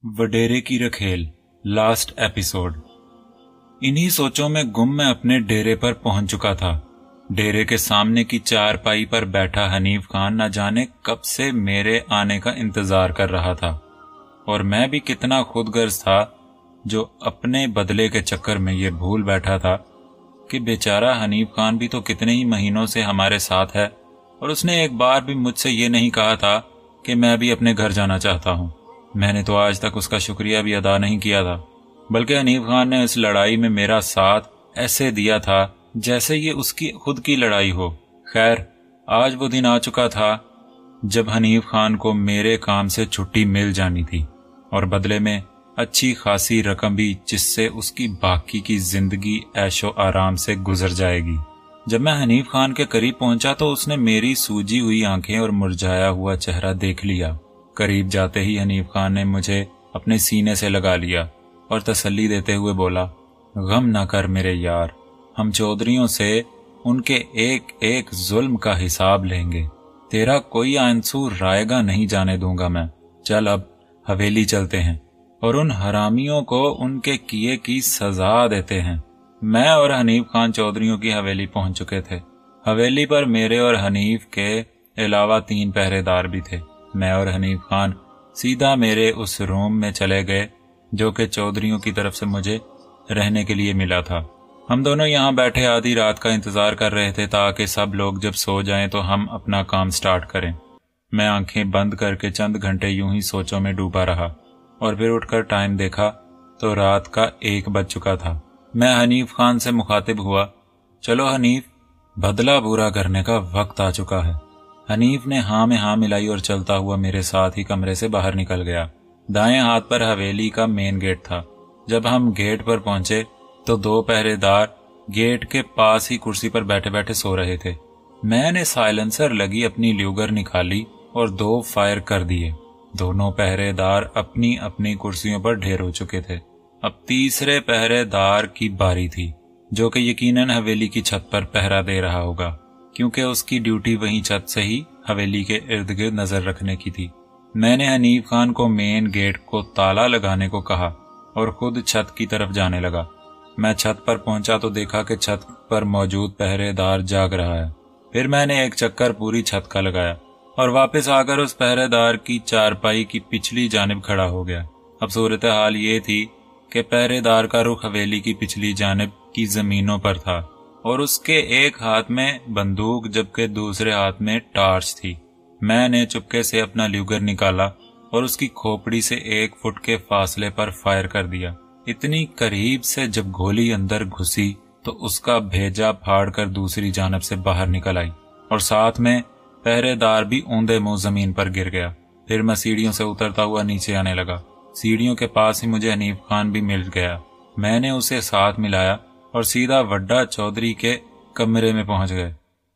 वडेरे की रखेल last episode. इन्हीं सोचों में गुम मैं अपने डेरे पर पहुंच चुका था। डेरे के सामने की चारपाई पर बैठा हनीफ खान न जाने कब से मेरे आने का इंतजार कर रहा था, और मैं भी कितना खुदगर्ज था जो अपने बदले के चक्कर में ये भूल बैठा था कि बेचारा हनीफ खान भी तो कितने ही महीनों से हमारे साथ है, और उसने एक बार भी मुझसे ये नहीं कहा था कि मैं भी अपने घर जाना चाहता हूँ। मैंने तो आज तक उसका शुक्रिया भी अदा नहीं किया था, बल्कि हनीफ खान ने इस लड़ाई में मेरा साथ ऐसे दिया था जैसे ये उसकी खुद की लड़ाई हो। खैर, आज वो दिन आ चुका था जब हनीफ खान को मेरे काम से छुट्टी मिल जानी थी, और बदले में अच्छी खासी रकम भी, जिससे उसकी बाकी की जिंदगी ऐशो आराम से गुजर जाएगी। जब मैं हनीफ खान के करीब पहुंचा तो उसने मेरी सूजी हुई आंखें और मुरझाया हुआ चेहरा देख लिया। करीब जाते ही हनीफ खान ने मुझे अपने सीने से लगा लिया और तसल्ली देते हुए बोला, गम ना कर मेरे यार, हम चौधरियों से उनके एक एक जुल्म का हिसाब लेंगे। तेरा कोई आंसू रायगा नहीं जाने दूंगा मैं। चल अब हवेली चलते हैं और उन हरामियों को उनके किए की सजा देते हैं। मैं और हनीफ खान चौधरियों की हवेली पहुंच चुके थे। हवेली पर मेरे और हनीफ के अलावा 3 पहरेदार भी थे। मैं और हनीफ खान सीधा मेरे उस रूम में चले गए जो कि चौधरियों की तरफ से मुझे रहने के लिए मिला था। हम दोनों यहाँ बैठे आधी रात का इंतजार कर रहे थे ताकि सब लोग जब सो जाएं तो हम अपना काम स्टार्ट करें। मैं आंखें बंद करके चंद घंटे यूं ही सोचों में डूबा रहा, और फिर उठकर टाइम देखा तो रात का 1 बज चुका था। मैं हनीफ खान से मुखातिब हुआ, चलो हनीफ, बदला पूरा करने का वक्त आ चुका है। हनीफ ने हाँ में हाँ मिलाई और चलता हुआ मेरे साथ ही कमरे से बाहर निकल गया। दाएं हाथ पर हवेली का मेन गेट था। जब हम गेट पर पहुंचे तो 2 पहरेदार गेट के पास ही कुर्सी पर बैठे बैठे सो रहे थे। मैंने साइलेंसर लगी अपनी ल्यूगर निकाली और 2 फायर कर दिए। दोनों पहरेदार अपनी अपनी कुर्सियों पर ढेर हो चुके थे। अब तीसरे पहरेदार की बारी थी, जो कि यकीनन हवेली की छत पर पहरा दे रहा होगा, क्योंकि उसकी ड्यूटी वहीं छत से ही हवेली के इर्द गिर्द नजर रखने की थी। मैंने हनीफ खान को मेन गेट को ताला लगाने को कहा और खुद छत की तरफ जाने लगा। मैं छत पर पहुंचा तो देखा कि छत पर मौजूद पहरेदार जाग रहा है। फिर मैंने एक चक्कर पूरी छत का लगाया और वापस आकर उस पहरेदार की चारपाई की पिछली जानिब खड़ा हो गया। अब सूरत हाल ये थी कि पहरेदार का रुख हवेली की पिछली जानिब की जमीनों पर था, और उसके एक हाथ में बंदूक जबकि दूसरे हाथ में टार्च थी। मैंने चुपके से अपना ल्यूगर निकाला और उसकी खोपड़ी से 1 फुट के फासले पर फायर कर दिया। इतनी करीब से जब गोली अंदर घुसी तो उसका भेजा फाड़कर दूसरी जानब से बाहर निकल आई, और साथ में पहरेदार भी ऊंधे मुंह जमीन पर गिर गया। फिर मैं सीढ़ियों से उतरता हुआ नीचे आने लगा। सीढ़ियों के पास ही मुझे हनीफ खान भी मिल गया। मैंने उसे साथ मिलाया और सीधा वड्डा चौधरी के कमरे में पहुंच गए।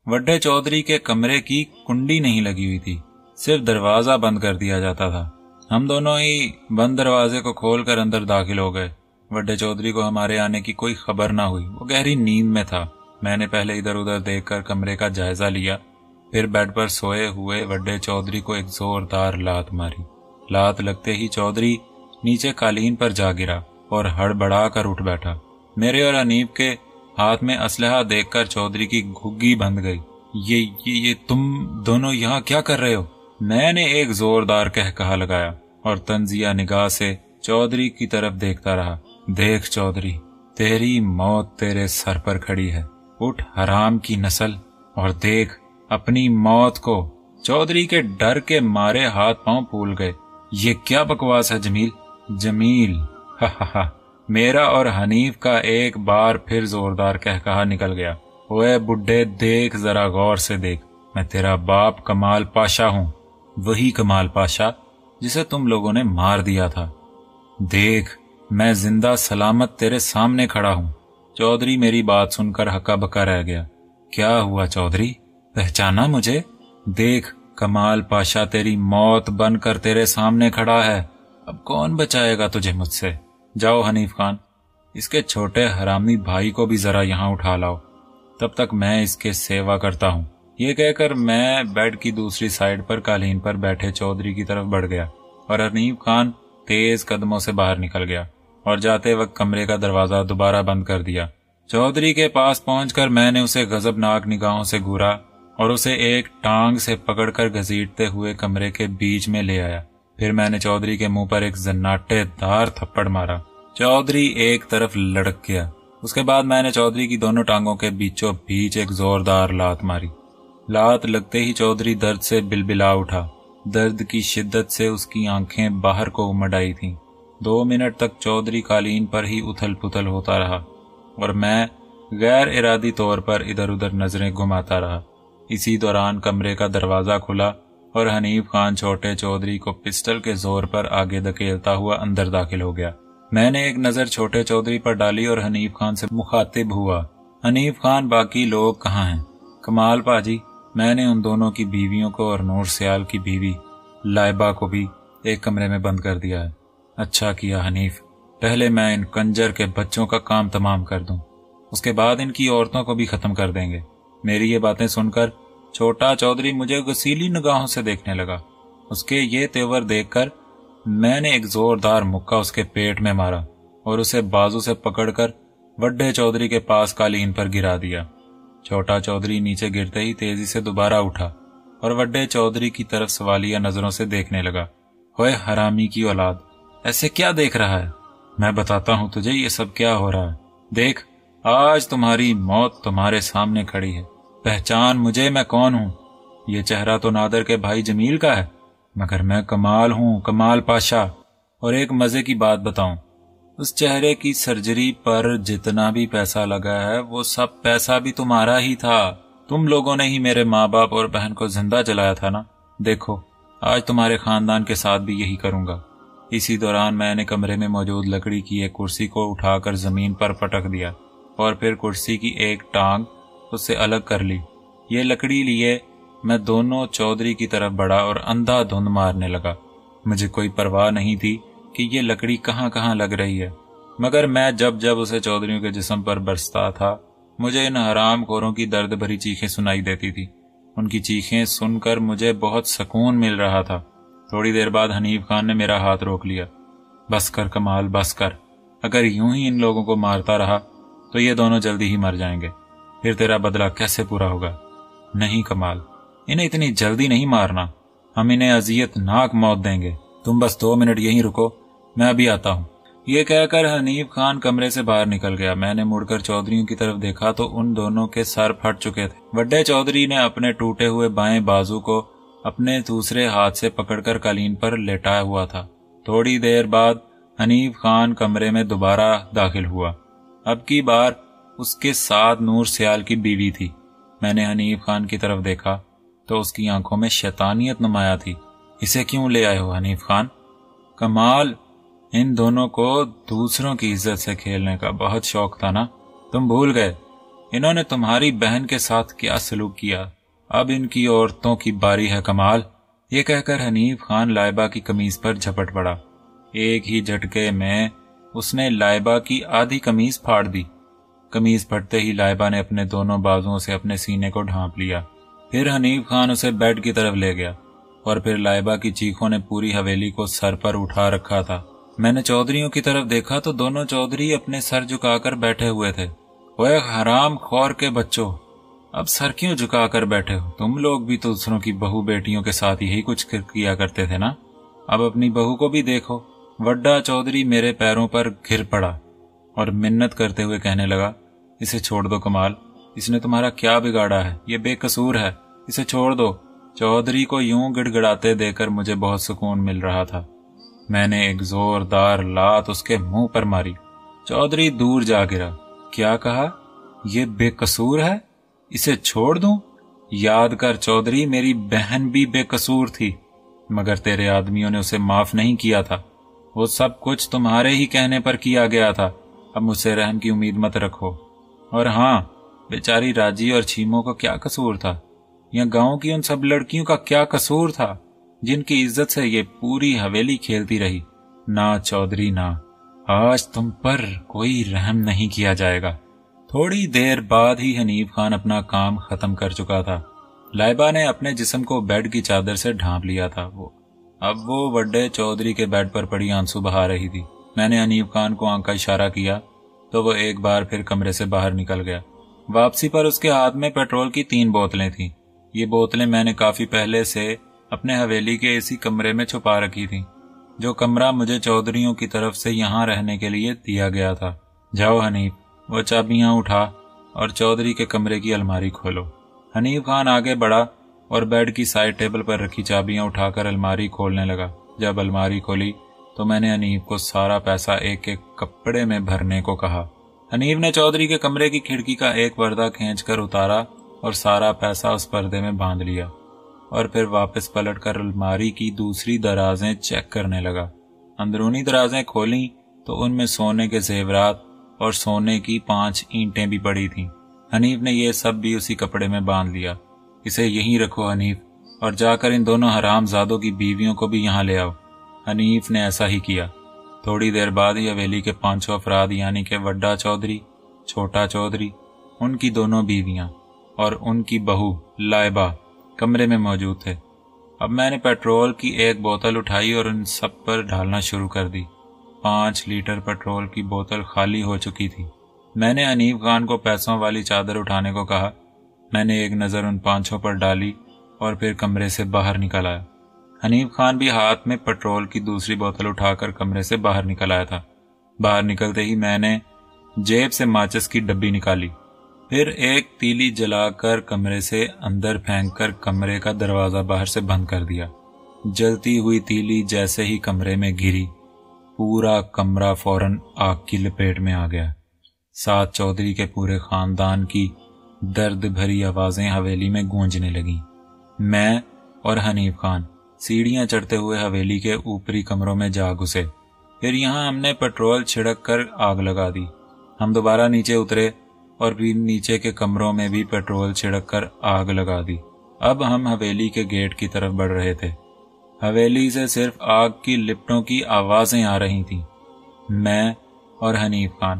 वड्डे चौधरी के कमरे की कुंडी नहीं लगी हुई थी, सिर्फ दरवाजा बंद कर दिया जाता था। हम दोनों ही बंद दरवाजे को खोलकर अंदर दाखिल हो गए। वड्डे चौधरी को हमारे आने की कोई खबर ना हुई, वो गहरी नींद में था। मैंने पहले इधर उधर देखकर कमरे का जायजा लिया, फिर बेड पर सोए हुए वड्डे चौधरी को एक जोरदार लात मारी। लात लगते ही चौधरी नीचे कालीन पर जा गिरा और हड़बड़ा कर उठ बैठा। मेरे और हनीफ के हाथ में असलहा देखकर चौधरी की घुग्गी बंध गई। ये तुम दोनों यहाँ क्या कर रहे हो? मैंने एक जोरदार कहकहा लगाया और तंजिया निगाह से चौधरी की तरफ देखता रहा। देख चौधरी, तेरी मौत तेरे सर पर खड़ी है। उठ हराम की नस्ल और देख अपनी मौत को। चौधरी के डर के मारे हाथ पांव फूल गए। ये क्या बकवास है जमील, हा। मेरा और हनीफ का एक बार फिर जोरदार कहकहा निकल गया। ओए बुड्ढे, देख जरा गौर से देख, मैं तेरा बाप कमाल पाशा हूँ, वही कमाल पाशा जिसे तुम लोगों ने मार दिया था। देख, मैं जिंदा सलामत तेरे सामने खड़ा हूँ। चौधरी मेरी बात सुनकर हक्का बक्का रह गया। क्या हुआ चौधरी, पहचाना मुझे? देख, कमाल पाशा तेरी मौत बनकर तेरे सामने खड़ा है। अब कौन बचाएगा तुझे मुझसे? जाओ हनीफ खान, इसके छोटे हरामी भाई को भी जरा यहाँ उठा लाओ, तब तक मैं इसके सेवा करता हूँ। ये कहकर मैं बेड की दूसरी साइड पर कालीन पर बैठे चौधरी की तरफ बढ़ गया और हनीफ खान तेज कदमों से बाहर निकल गया और जाते वक्त कमरे का दरवाजा दोबारा बंद कर दिया। चौधरी के पास पहुंचकर मैंने उसे गजबनाक निगाहों से घूरा और उसे एक टांग से पकड़कर घसीटते हुए कमरे के बीच में ले आया। फिर मैंने चौधरी के मुंह पर एक जन्नाटेदार थप्पड़ मारा। चौधरी एक तरफ लड़क गया। उसके बाद मैंने चौधरी की दोनों टांगों के बीचों बीच एक जोरदार लात मारी। लात लगते ही चौधरी दर्द से बिलबिला उठा। दर्द की शिद्दत से उसकी आंखें बाहर को उमड़ आई थीं। 2 मिनट तक चौधरी कालीन पर ही उथल पुथल होता रहा और मैं गैर इरादी तौर पर इधर उधर नजरें घुमाता रहा। इसी दौरान कमरे का दरवाजा खुला और हनीफ खान छोटे चौधरी को पिस्टल के जोर पर आगे धकेलता हुआ अंदर दाखिल हो गया। मैंने एक नजर छोटे चौधरी पर डाली और हनीफ खान से मुखातिब हुआ। हनीफ खान, बाकी लोग कहाँ हैं? कमाल पाजी, मैंने उन दोनों की बीवियों को और नूर सियाल की बीवी लाइबा को भी एक कमरे में बंद कर दिया है। अच्छा किया हनीफ, पहले मैं इन कंजर के बच्चों का काम तमाम कर दूं, उसके बाद इनकी औरतों को भी खत्म कर देंगे। मेरी ये बातें सुनकर छोटा चौधरी मुझे गसीली निगाहों से देखने लगा। उसके ये तेवर देखकर मैंने एक जोरदार मुक्का उसके पेट में मारा और उसे बाजू से पकड़कर वड्डे चौधरी के पास कालीन पर गिरा दिया। छोटा चौधरी नीचे गिरते ही तेजी से दोबारा उठा और वड्डे चौधरी की तरफ सवालिया नजरों से देखने लगा। होए हरामी की औलाद, ऐसे क्या देख रहा है? मैं बताता हूं तुझे ये सब क्या हो रहा है। देख, आज तुम्हारी मौत तुम्हारे सामने खड़ी है। पहचान मुझे, मैं कौन हूं? ये चेहरा तो नादर के भाई जमील का है, मगर मैं कमाल हूं, कमाल पाशा। और एक मजे की बात बताऊं, उस चेहरे की सर्जरी पर जितना भी पैसा लगा है वो सब पैसा भी तुम्हारा ही था। तुम लोगों ने ही मेरे माँ बाप और बहन को जिंदा जलाया था ना। देखो, आज तुम्हारे खानदान के साथ भी यही करूंगा। इसी दौरान मैंने कमरे में मौजूद लकड़ी की एक कुर्सी को उठाकर जमीन पर पटक दिया और फिर कुर्सी की एक टांग उससे अलग कर ली। ये लकड़ी लिए मैं दोनों चौधरी की तरफ बढ़ा और अंधाधुंध मारने लगा। मुझे कोई परवाह नहीं थी कि ये लकड़ी कहाँ कहाँ लग रही है, मगर मैं जब जब उसे चौधरियों के जिस्म पर बरसता था, मुझे इन हराम खोरों की दर्द भरी चीखें सुनाई देती थी। उनकी चीखें सुनकर मुझे बहुत सुकून मिल रहा था। थोड़ी देर बाद हनीफ खान ने मेरा हाथ रोक लिया। बस कर कमाल, बस कर। अगर यूं ही इन लोगों को मारता रहा तो ये दोनों जल्दी ही मर जाएंगे, फिर तेरा बदला कैसे पूरा होगा? नहीं कमाल, इन्हें इतनी जल्दी नहीं मारना, हम इन्हें अजियतनाक मौत देंगे। तुम बस 2 मिनट यहीं रुको, मैं अभी आता हूँ। ये कहकर हनीफ खान कमरे से बाहर निकल गया। मैंने मुड़कर चौधरियों की तरफ देखा तो उन दोनों के सर फट चुके थे। बड़े चौधरी ने अपने टूटे हुए बाएं बाजू को अपने दूसरे हाथ से पकड़कर कालीन पर लेटाया हुआ था। थोड़ी देर बाद हनीफ खान कमरे में दोबारा दाखिल हुआ। अब की बार उसके साथ नूर सियाल की बीवी थी। मैंने हनीफ खान की तरफ देखा तो उसकी आंखों में शैतानियत नुमाया थी। इसे क्यों ले आए हो हनीफ खान? कमाल, इन दोनों को दूसरों की इज्जत से खेलने का बहुत शौक था ना? तुम भूल गए इन्होंने तुम्हारी बहन के साथ क्या सलूक किया। अब इनकी औरतों की बारी है कमाल। ये कहकर हनीफ खान लाइबा की कमीज पर झपट पड़ा। एक ही झटके में उसने लाइबा की आधी कमीज फाड़ दी। कमीज फटते ही लाइबा ने अपने दोनों बाजुओं से अपने सीने को ढांप लिया। फिर हनीफ खान उसे बेड की तरफ ले गया और फिर लाइबा की चीखों ने पूरी हवेली को सर पर उठा रखा था। मैंने चौधरियों की तरफ देखा तो दोनों चौधरी अपने सर झुकाकर बैठे हुए थे। ओए हराम खौर के बच्चों, अब सर क्यों झुकाकर बैठे हो? तुम लोग भी तो दूसरों की बहू बेटियों के साथ यही कुछ किया करते थे ना? अब अपनी बहू को भी देखो। वड्डा चौधरी मेरे पैरों पर गिर पड़ा और मिन्नत करते हुए कहने लगा, इसे छोड़ दो कमाल, इसने तुम्हारा क्या बिगाड़ा है? ये बेकसूर है, इसे छोड़ दो। चौधरी को यूं गिड़गिड़ाते देकर मुझे बहुत सुकून मिल रहा था। मैंने एक जोरदार लात उसके मुंह पर मारी। चौधरी दूर जा गिरा। क्या कहा? ये बेकसूर है, इसे छोड़ दूं? याद कर चौधरी, मेरी बहन भी बेकसूर थी, मगर तेरे आदमियों ने उसे माफ नहीं किया था। वो सब कुछ तुम्हारे ही कहने पर किया गया था। अब मुझसे रहम की उम्मीद मत रखो। और हाँ, बेचारी राजी और छीमो को क्या कसूर था? या गांव की उन सब लड़कियों का क्या कसूर था जिनकी इज्जत से ये पूरी हवेली खेलती रही? ना चौधरी ना, आज तुम पर कोई रहम नहीं किया जाएगा। थोड़ी देर बाद ही हनीफ खान अपना काम खत्म कर चुका था। लाइबा ने अपने जिस्म को बेड की चादर से ढांप लिया था। वो اب وہ وڈے چودھری کے بیڈ پر پڑی آنسو بہا رہی تھی۔ میں نے حنیف خان کو آنکھ کا اشارہ کیا تو وہ ایک بار پھر کمرے سے باہر نکل گیا۔ واپسی پر اس کے ہاتھ میں پیٹرول کی 3 بوتلیں تھیں۔ یہ بوتلیں میں نے کافی پہلے سے اپنے حویلی کے اسی کمرے میں چھپا رکھی تھیں، جو کمرہ مجھے چودھریوں کی طرف سے یہاں رہنے کے لیے دیا گیا تھا۔ جاؤ حنیف، وہ چابیاں اٹھا اور چودھری کے کمرے کی الماری کھولو۔ حنیف خان آگے بڑھا اور بیڈ کی سائڈ ٹیبل پر رکھی چابیاں اٹھا کر الماری کھولنے لگا۔ جب الماری کھولی تو میں نے حنیف کو سارا پیسہ ایک ایک کپڑے میں بھرنے کو کہا۔ حنیف نے چودھری کے کمرے کی کھڑکی کا ایک پردہ کھینچ کر اتارا اور سارا پیسہ اس پردے میں باندھ لیا، اور پھر واپس پلٹ کر الماری کی دوسری درازیں چیک کرنے لگا۔ اندرونی درازیں کھولیں تو ان میں سونے کے زیورات اور سونے کی 5 اینٹیں بھی پڑی تھیں۔ حنیف نے یہ سب بھی اسی کپڑے میں باندھ لیا۔ اسے یہیں رکھو حنیف، اور جا کر ان دونوں حرام زادوں کی بیویوں کو بھی یہاں لے آؤ۔ حنیف نے ایسا ہی کیا۔ تھوڑی دیر بعد ہی حویلی کے 5 افراد یعنی کہ وڈا چودھری، چھوٹا چودھری، ان کی دونوں بیویاں اور ان کی بہو لائبہ کمرے میں موجود تھے۔ اب میں نے پیٹرول کی ایک بوتل اٹھائی اور ان سب پر ڈالنا شروع کر دی۔ 5 لیٹر پیٹرول کی بوتل خالی ہو چکی تھی۔ میں نے حنیف خان کو پیسوں والی چادر اٹھانے کو کہا۔ میں نے ایک نظر ان 5 پر ڈالی اور پھر کمرے سے باہر نکل آیا۔ حنیف خان بھی ہاتھ میں پیٹرول کی دوسری بوتل اٹھا کر کمرے سے باہر نکل آیا تھا۔ باہر نکلتے ہی میں نے جیب سے ماچس کی ڈبی نکالی، پھر ایک تیلی جلا کر کمرے سے اندر پھینک کر کمرے کا دروازہ باہر سے بند کر دیا۔ جلتی ہوئی تیلی جیسے ہی کمرے میں گری، پورا کمرہ فوراً آگ کی لپیٹ میں آ گیا۔ ساتھ چودھری کے پورے خاندان کی درد بھری آوازیں حویلی میں گونجنے لگیں۔ میں اور حنیف خان سیڑھیاں چڑھتے ہوئے حویلی کے اوپری کمروں میں جا گھسے۔ پھر یہاں ہم نے پیٹرول چھڑک کر آگ لگا دی۔ ہم دوبارہ نیچے اترے اور پھر نیچے کے کمروں میں بھی پیٹرول چھڑک کر آگ لگا دی۔ اب ہم حویلی کے گیٹ کی طرف بڑھ رہے تھے۔ حویلی سے صرف آگ کی لپٹوں کی آوازیں آ رہی تھیں۔ میں اور حنیف خان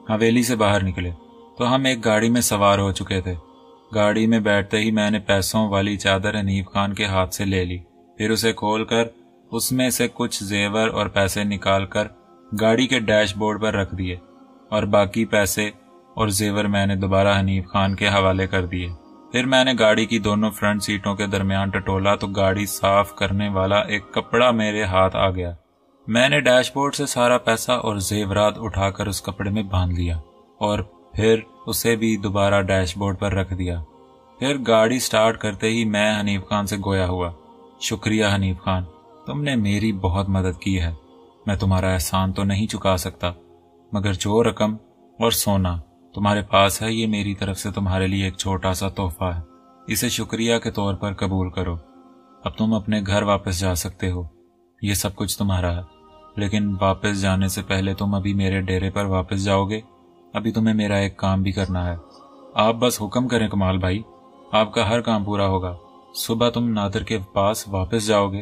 حویلی سے باہر نکلے تو ہم ایک گاڑی میں سوار ہو چکے تھے۔ گاڑی میں بیٹھتے ہی میں نے پیسوں والی چادر حنیف خان کے ہاتھ سے لے لی، پھر اسے کھول کر اس میں سے کچھ زیور اور پیسے نکال کر گاڑی کے ڈیش بورڈ پر رکھ دیے، اور باقی پیسے اور زیور میں نے دوبارہ حنیف خان کے حوالے کر دیے۔ پھر میں نے گاڑی کی دونوں فرنٹ سیٹوں کے درمیان ٹٹولا تو گاڑی صاف کرنے والا ایک کپڑا میرے ہاتھ آ گیا۔ میں نے ڈیش بورڈ سے سارا پیسہ اور زیورات اٹھا کر اس کپڑے میں باندھ لیا اور پھر اسے بھی دوبارہ ڈیش بورڈ پر رکھ دیا۔ پھر گاڑی سٹارٹ کرتے ہی میں حنیف خان سے گویا ہوا۔ شکریہ حنیف خان، تم نے میری بہت مدد کی ہے۔ میں تمہارا احسان تو نہیں چکا سکتا، مگر جو رقم اور سونا تمہارے پاس ہے یہ میری طرف سے تمہارے لیے ایک چھوٹا سا تحفہ ہے، اسے شکریہ کے طور پر قبول کرو۔ اب تم اپنے گھر واپس جا سکتے ہو، یہ سب کچھ تمہارا ہے، لیکن واپس جانے سے پہلے تم ابھی میرے ڈیرے پر واپس جاؤ گے۔ ابھی تمہیں میرا ایک کام بھی کرنا ہے۔ آپ بس حکم کریں کمال بھائی، آپ کا ہر کام پورا ہوگا۔ صبح تم نادر کے پاس واپس جاؤ گے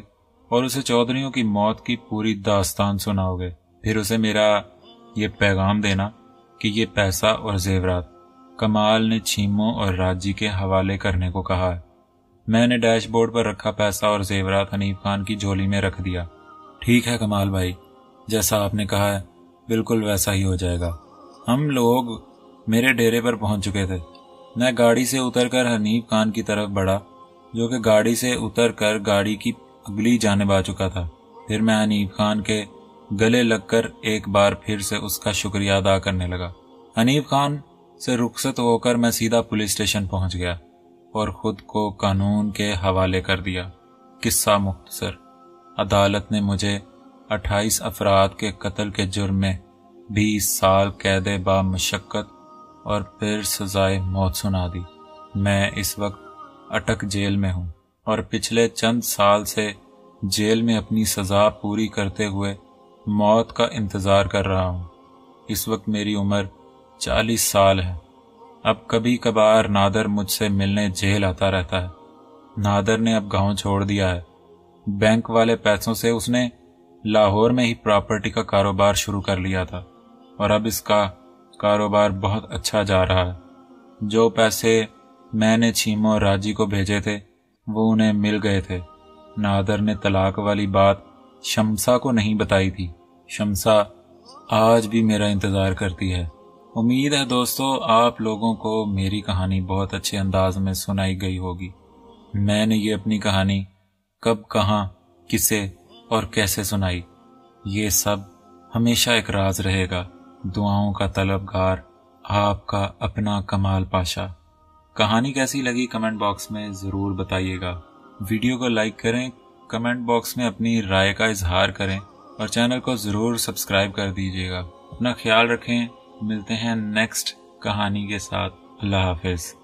اور اسے چودھریوں کی موت کی پوری داستان سناؤ گے، پھر اسے میرا یہ پیغام دینا کہ یہ پیسہ اور زیورات کمال نے چھیموں اور راجی کے حوالے کرنے کو کہا ہے۔ میں نے ڈیش بورڈ پر رکھا پیسہ اور زیورات حنیف خان کی جھولی میں رکھ دیا۔ ٹھیک ہے کمال بھائی، جیسا آپ نے کہا ہے بالکل ویسا ہی ہو جائے گا۔ ہم لوگ میرے ڈیرے پر پہنچ چکے تھے۔ میں گاڑی سے اتر کر حنیف خان کی طرف بڑھا، جو کہ گاڑی سے اتر کر گاڑی کی اگلی جانب آ چکا تھا۔ پھر میں حنیف خان کے گلے لگ کر ایک بار پھر سے اس کا شکریہ ادا کرنے لگا۔ حنیف خان سے رخصت ہو کر میں سیدھا پولیس اسٹیشن پہنچ گیا اور خود کو قانون کے حوالے کر دیا۔ قصہ مختصر، عدالت نے مجھے 28 افراد کے قتل کے جرم میں 20 سال قید با مشقت اور پھر سزائے موت سنا دی۔ میں اس وقت اٹک جیل میں ہوں اور پچھلے چند سال سے جیل میں اپنی سزا پوری کرتے ہوئے موت کا انتظار کر رہا ہوں۔ اس وقت میری عمر 40 سال ہے۔ اب کبھی کبھار نادر مجھ سے ملنے جیل آتا رہتا ہے۔ نادر نے اب گاؤں چھوڑ دیا ہے۔ بینک والے پیسوں سے اس نے لاہور میں ہی پراپرٹی کا کاروبار شروع کر لیا تھا اور اب اس کا کاروبار بہت اچھا جا رہا ہے۔ جو پیسے میں نے چھیموں اور راجی کو بھیجے تھے وہ انہیں مل گئے تھے۔ نادر نے طلاق والی بات شمسا کو نہیں بتائی تھی۔ شمسا آج بھی میرا انتظار کرتی ہے۔ امید ہے دوستو آپ لوگوں کو میری کہانی بہت اچھے انداز میں سنائی گئی ہوگی۔ میں نے یہ اپنی کہانی کب، کہاں، کسے اور کیسے سنائی، یہ سب ہمیشہ ایک راز رہے گا۔ دعاؤں کا طلبگار آپ کا اپنا کمال پاشا۔ کہانی کیسی لگی کمنٹ باکس میں ضرور بتائیے گا۔ ویڈیو کو لائک کریں، کمنٹ باکس میں اپنی رائے کا اظہار کریں اور چینل کو ضرور سبسکرائب کر دیجیے گا۔ اپنا خیال رکھیں، ملتے ہیں نیکسٹ کہانی کے ساتھ۔ اللہ حافظ۔